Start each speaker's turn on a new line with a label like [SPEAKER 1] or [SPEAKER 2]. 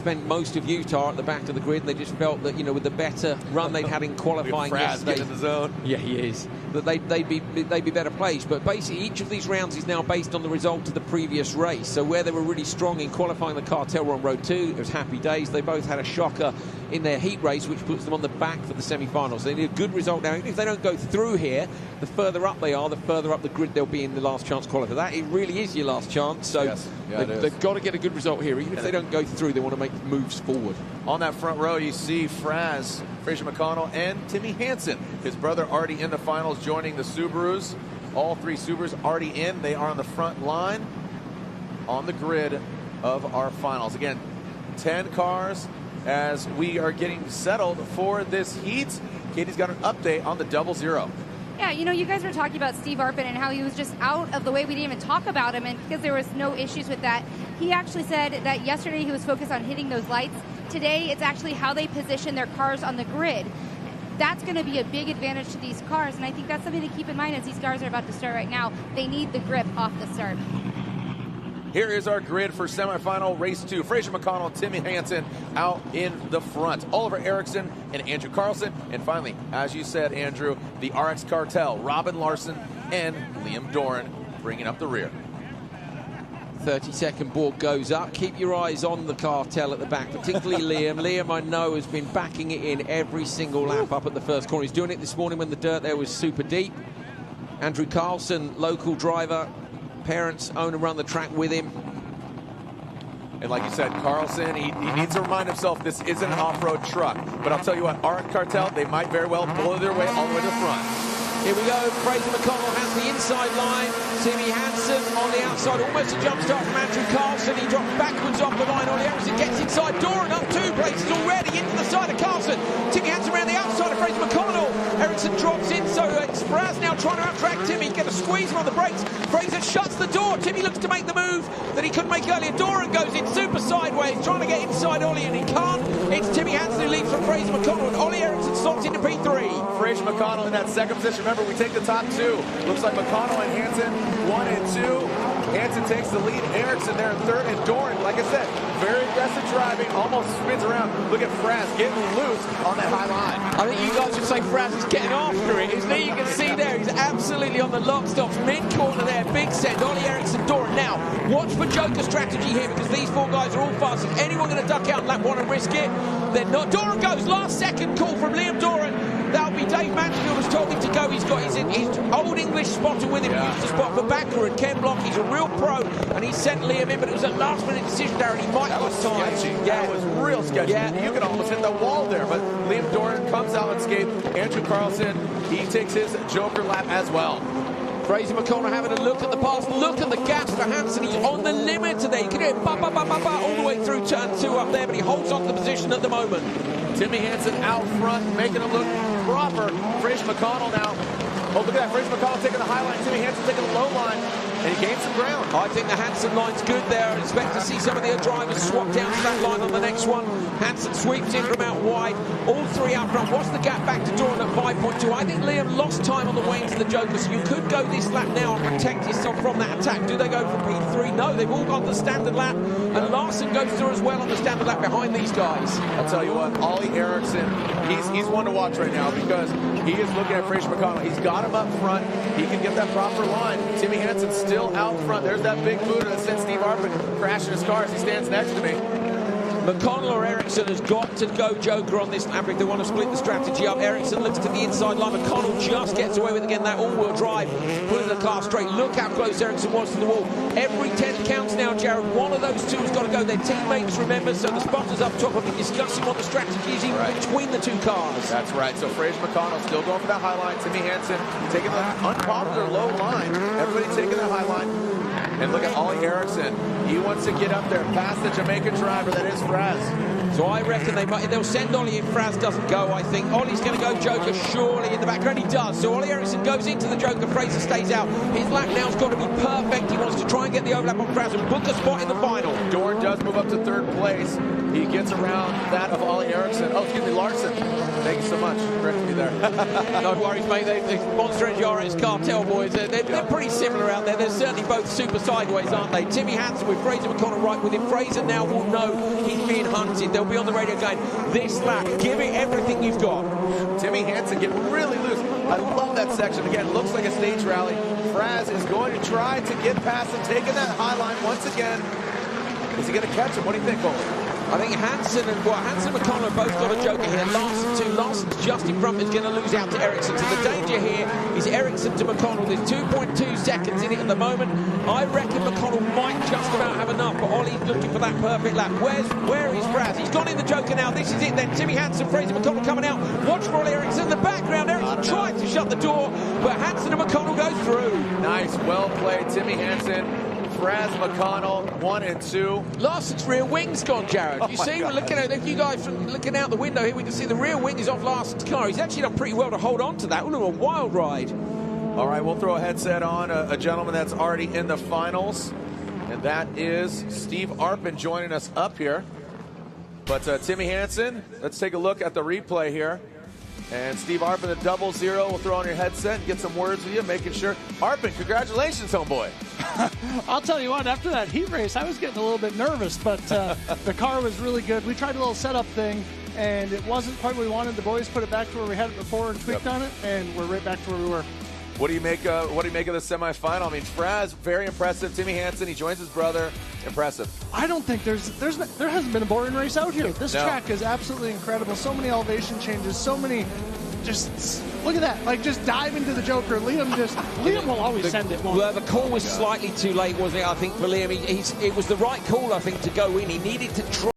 [SPEAKER 1] Spent most of Utah at the back of the grid. They just felt that, you know, with the better run they'd had in qualifying yesterday,
[SPEAKER 2] in the zone.
[SPEAKER 1] Yeah, he is. That they'd be better placed. But basically, each of these rounds is now based on the result of the previous race. So where they were really strong in qualifying, the cartel were on road 2. It was happy days. They both had a shocker in their heat race, which puts them on the back for the semi-finals. They need a good result now. Even if they don't go through here, the further up they are, the further up the grid they'll be in the last chance qualifier. That it really is your last chance. So
[SPEAKER 2] yes. Yeah,
[SPEAKER 1] they've got to get a good result here. Even if they don't go through, they want to make moves forward.
[SPEAKER 2] On that front row, you see Fraser McConnell, and Timmy Hansen. His brother already in the finals, joining the Subarus. All 3 Subarus already in. They are on the front line on the grid of our finals. Again, 10 cars as we are getting settled for this heat. Katie's got an update on the 00.
[SPEAKER 3] Yeah, you know, you guys were talking about Steve Arpin and how he was just out of the way. We didn't even talk about him, and because there was no issues with that. He actually said that yesterday he was focused on hitting those lights. Today, it's actually how they position their cars on the grid. That's going to be a big advantage to these cars, and I think that's something to keep in mind as these cars are about to start right now. They need the grip off the start.
[SPEAKER 2] Here is our grid for semifinal race 2. Fraser McConnell, Timmy Hansen out in the front. Oliver Eriksson and Andrew Carlson. And finally, as you said, Andrew, the RX Cartel, Robin Larson and Liam Doran bringing up the rear.
[SPEAKER 1] 30-second board goes up. Keep your eyes on the cartel at the back, particularly Liam. Liam, I know, has been backing it in every single lap up at the first corner. He's doing it this morning when the dirt there was super deep. Andrew Carlson, local driver. Parents own and run the track with him.
[SPEAKER 2] And like you said, Carlson, he needs to remind himself this isn't an off-road truck. But I'll tell you what, RX Cartel, they might very well blow their way all the way to the front.
[SPEAKER 1] Here we go. Fraser McConnell has the inside line. Timmy Hansen on the outside. Almost a jump start from Andrew Carlson. He dropped backwards off the line. Ollie Eriksson gets inside. Doran up 2 places already into the side of Carlson. Timmy Hansen around the outside of Fraser McConnell. Eriksson drops in, so it's Fraz now trying to outtrack Timmy. Get a squeeze on the brakes. Fraser shuts the door. Timmy looks to make the move that he couldn't make earlier. Doran goes in super sideways, trying to get inside Ollie, and he can't. It's Timmy Hansen who leads from Fraser McConnell, and Ollie Eriksson slots into P3.
[SPEAKER 2] Fraser McConnell in that second position. Remember, we take the top 2. Looks like McConnell and Hansen 1 and 2. Hansen takes the lead. Eriksson there in 3rd, and Doran, like I said, very aggressive driving, almost spins around. Look at Fraz getting loose on that high line.
[SPEAKER 1] I think you guys should say Fraz is getting after it, isn't he? You can see there, he's absolutely on the lock stops, mid-corner there, big send. Ollie Eriksson, Doran. Now, watch for Joker strategy here, because these 4 guys are all fast. Is anyone going to duck out in lap 1 and risk it? They're not. Doran goes, last second call from Liam Doran. That'll be Dave Mansfield was told him to go. He's got his old English spotter with him. He used to spot for Backer and Ken Block. He's a real pro, and he sent Liam in, but it was a last-minute decision, Darren. He might have lost time.
[SPEAKER 2] Yeah, it was real sketchy. Yeah. You could almost hit the wall there, but Liam Doran comes out unscathed. Andrew Carlson, he takes his Joker lap as well.
[SPEAKER 1] Fraser McConnell having a look at the pass. Look at the gaps for Hansen. He's on the limit today. You can hear all the way through turn 2 up there, but he holds on to the position at the moment.
[SPEAKER 2] Timmy Hansen out front, making it look proper. Fraser McConnell now. Oh, look at that. Fraser McConnell taking the high line. Timmy Hansen taking the low line. And he gained some ground.
[SPEAKER 1] I think the Hansen line's good there. I expect to see some of the drivers swap down to that line on the next one. Hansen sweeps in from out wide. All 3 out front. What's the gap back to Doran at 5.2? I think Liam lost time on the way into the Joker, so you could go this lap now and protect yourself from that attack. Do they go for P3? No, they've all gone the standard lap. And Larson goes through as well on the standard lap behind these guys.
[SPEAKER 2] I'll tell you what, Ollie Eriksson, he's one to watch right now because he is looking at Fraser McConnell. He's got him up front. He can get that proper line. Timmy Hansen still out front. There's that big Buddha that sent Steve Arpin crashing his car as he stands next to me.
[SPEAKER 1] McConnell or Eriksson has got to go Joker on this lap if they want to split the strategy up. Eriksson looks to the inside line. McConnell just gets away with again that all-wheel drive, pulling the car straight. Look how close Eriksson was to the wall. Every 10 counts now, Jared. One of those 2 has got to go. Their teammates, remember, so the spotters up top have been discussing what the strategy is even between the 2 cars.
[SPEAKER 2] That's right. So Fraser McConnell still going for that high line. Timmy Hansen taking the unpopular low line. Everybody taking the high line. And look at Ollie Eriksson. He wants to get up there past the Jamaican driver that is Fraz.
[SPEAKER 1] So I reckon they'll send Ollie if Fraz doesn't go, I think. Ollie's going to go Joker surely in the background. He does. So Ollie Eriksson goes into the Joker. Fraser stays out. His lap now's got to be perfect. He wants to try and get the overlap on Fraz and book a spot in the final.
[SPEAKER 2] Dorn does move up to third place. He gets around that of Ollie Eriksson. Oh, excuse me, Larson. Thank you so much for correcting me there.
[SPEAKER 1] No worries, mate. The Monster Energy RX Cartel boys, they're pretty similar out there. They're certainly both super sideways, aren't they? Timmy Hansen with Fraser McConnell right with him. Fraser now will know he's being hunted. They'll be on the radio going, this lap, give it everything you've got.
[SPEAKER 2] Timmy Hansen getting really loose. I love that section. Again, looks like a stage rally. Fraz is going to try to get past him, taking that high line once again. Is he going to catch him? What do you think, Cole?
[SPEAKER 1] I think Hansen and McConnell have both got a joker here. Larson's just in front, is going to lose out to Eriksson. So the danger here is Eriksson to McConnell. There's 2.2 seconds in it at the moment. I reckon McConnell might just about have enough, but Ollie's looking for that perfect lap. Where is Fraz? He's gone in the joker now. This is it then. Timmy Hansen, Fraser McConnell coming out. Watch for Ollie Eriksson in the background. Eriksson tries to shut the door, but Hansen and McConnell go through.
[SPEAKER 2] Nice, well played, Timmy Hansen. Fraz McConnell, 1 and 2.
[SPEAKER 1] Larson's rear wing's gone, Jared. You see, we're looking at, if you guys from looking out the window here, we can see the rear wing is off Larson's car. He's actually done pretty well to hold on to that. What a wild ride.
[SPEAKER 2] All right, we'll throw a headset on a gentleman that's already in the finals, and that is Steve Arpin joining us up here. But Timmy Hansen, let's take a look at the replay here. And Steve Arpin, the 00, we'll throw on your headset and get some words with you, making sure. Arpin, congratulations, homeboy.
[SPEAKER 4] I'll tell you what, after that heat race, I was getting a little bit nervous, but the car was really good. We tried a little setup thing, and it wasn't quite what we wanted. The boys put it back to where we had it before and tweaked on it, and we're right back to where we were.
[SPEAKER 2] What do you make of the semifinal? I mean, Fraz, very impressive. Timmy Hansen, he joins his brother. Impressive.
[SPEAKER 4] I don't think there hasn't been a boring race out here. This track is absolutely incredible. So many elevation changes, so many. Just look at that! Like, just dive into the Joker. Liam will always send it.
[SPEAKER 1] Well, the call was slightly too late, wasn't it? I think for Liam, it was the right call. I think to go in. He needed to try.